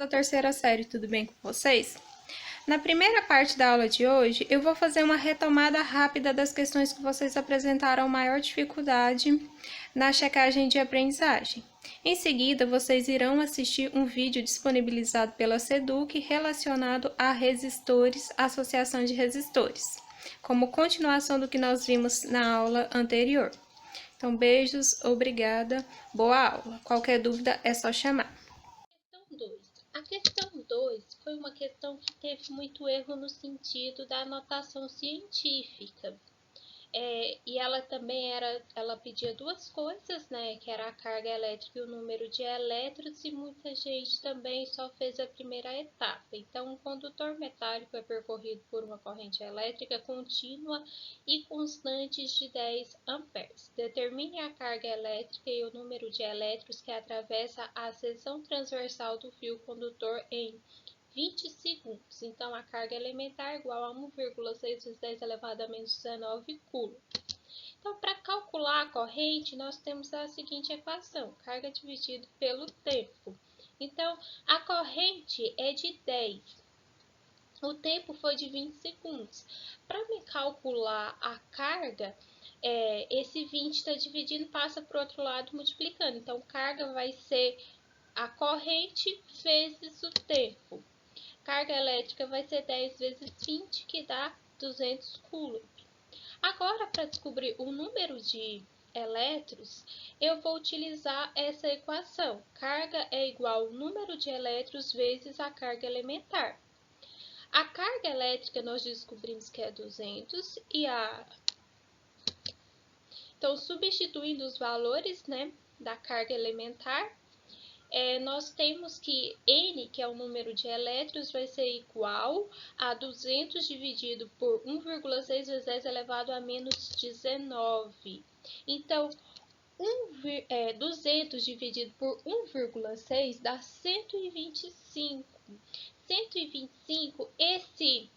Da terceira série, tudo bem com vocês? Na primeira parte da aula de hoje, eu vou fazer uma retomada rápida das questões que vocês apresentaram maior dificuldade na checagem de aprendizagem. Em seguida, vocês irão assistir um vídeo disponibilizado pela SEDUC relacionado a resistores, associação de resistores, como continuação do que nós vimos na aula anterior. Então, beijos, obrigada, boa aula. Qualquer dúvida é só chamar. Questão 2. A questão 2 foi uma questão que teve muito erro no sentido da notação científica. E ela também ela pedia duas coisas, né? Que era a carga elétrica e o número de elétrons, e muita gente também só fez a primeira etapa. Então, um condutor metálico é percorrido por uma corrente elétrica contínua e constante de 10 amperes. Determine a carga elétrica e o número de elétrons que atravessa a seção transversal do fio condutor em 20 segundos. Então, a carga elementar é igual a 1,6 vezes 10 elevado a menos 19 coulomb. Então, para calcular a corrente, nós temos a seguinte equação: carga dividido pelo tempo. Então, a corrente é de 10. O tempo foi de 20 segundos. Para me calcular a carga, esse 20 está dividindo, passa para o outro lado multiplicando. Então, carga vai ser a corrente vezes o tempo. Carga elétrica vai ser 10 vezes 20, que dá 200 coulomb. Agora, para descobrir o número de elétrons, eu vou utilizar essa equação. Carga é igual ao número de elétrons vezes a carga elementar. A carga elétrica nós descobrimos que é 200 Então, substituindo os valores, né, da carga elementar, nós temos que N, que é o número de elétrons, vai ser igual a 200 dividido por 1,6 vezes 10 elevado a menos 19. Então, 200 dividido por 1,6 dá 125. 125, esse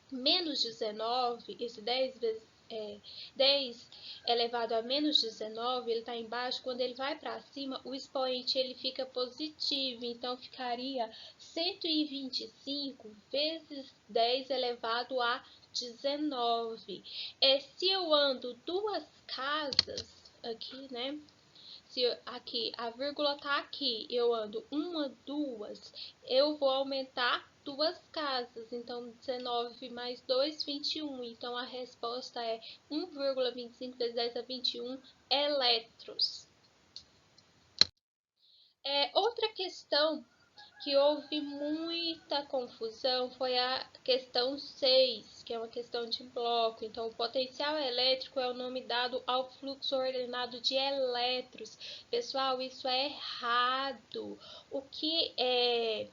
menos 19, esse 10 elevado a menos 19, ele está embaixo. Quando ele vai para cima, o expoente ele fica positivo. Então, ficaria 125 vezes 10 elevado a 19. Se eu ando duas casas aqui, né? Se aqui a vírgula tá aqui, eu ando uma, duas, eu vou aumentar duas casas. Então, 19 mais 2, 21. Então, a resposta é 1,25 vezes 10 a 21 elétrons. Outra questão que houve muita confusão foi a questão 6, que é uma questão de bloco. Então, o potencial elétrico é o nome dado ao fluxo ordenado de elétrons. Pessoal, isso é errado. O que é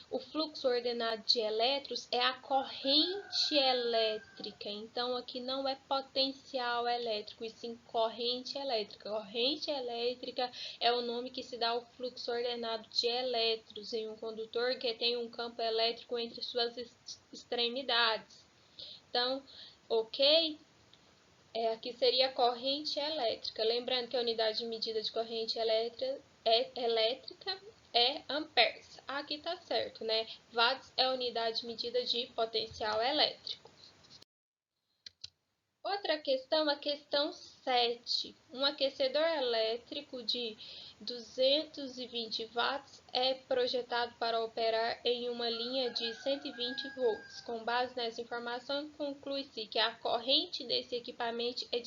o fluxo ordenado de elétrons é a corrente elétrica. Então, aqui não é potencial elétrico, e sim corrente elétrica. Corrente elétrica é o nome que se dá ao fluxo ordenado de elétrons em um condutor que tem um campo elétrico entre suas extremidades. Então, ok? Aqui seria corrente elétrica. Lembrando que a unidade de medida de corrente elétrica é amperes. Aqui tá certo, né? Watts é a unidade de medida de potencial elétrico. Outra questão, a questão 7. Um aquecedor elétrico de 220 watts é projetado para operar em uma linha de 120 volts. Com base nessa informação, conclui-se que a corrente desse equipamento é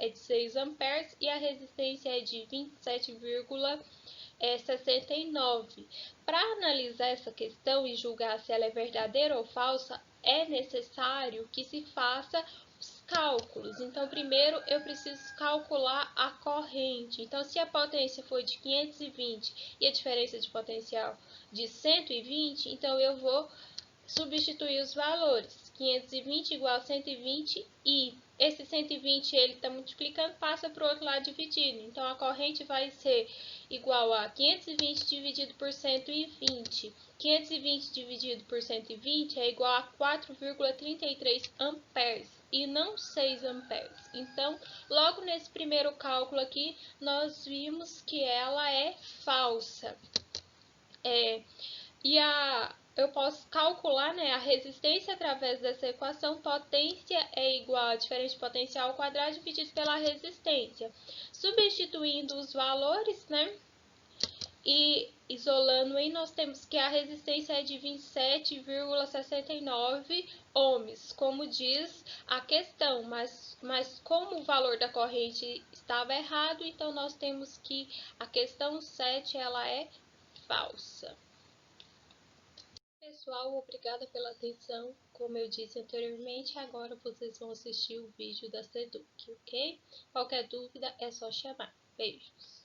de 6 amperes e a resistência é de 27,69. Para analisar essa questão e julgar se ela é verdadeira ou falsa, é necessário que se faça os cálculos. Então, primeiro eu preciso calcular a corrente. Então, se a potência for de 520 e a diferença de potencial de 120, então eu vou substituir os valores. 520 igual a 120 e esse 120 ele está multiplicando, passa para o outro lado dividindo. Então, a corrente vai ser igual a 520 dividido por 120. 520 dividido por 120 é igual a 4,33 amperes e não 6 amperes. Então, logo nesse primeiro cálculo aqui, nós vimos que ela é falsa. Eu posso calcular, né, a resistência através dessa equação. Potência é igual a diferença de potencial ao quadrado dividido pela resistência. Substituindo os valores, né, e isolando aí, nós temos que a resistência é de 27,69 ohms, como diz a questão, mas como o valor da corrente estava errado, então nós temos que a questão 7 ela é falsa. Pessoal, obrigada pela atenção. Como eu disse anteriormente, agora vocês vão assistir o vídeo da Seduc, ok? Qualquer dúvida é só chamar. Beijos!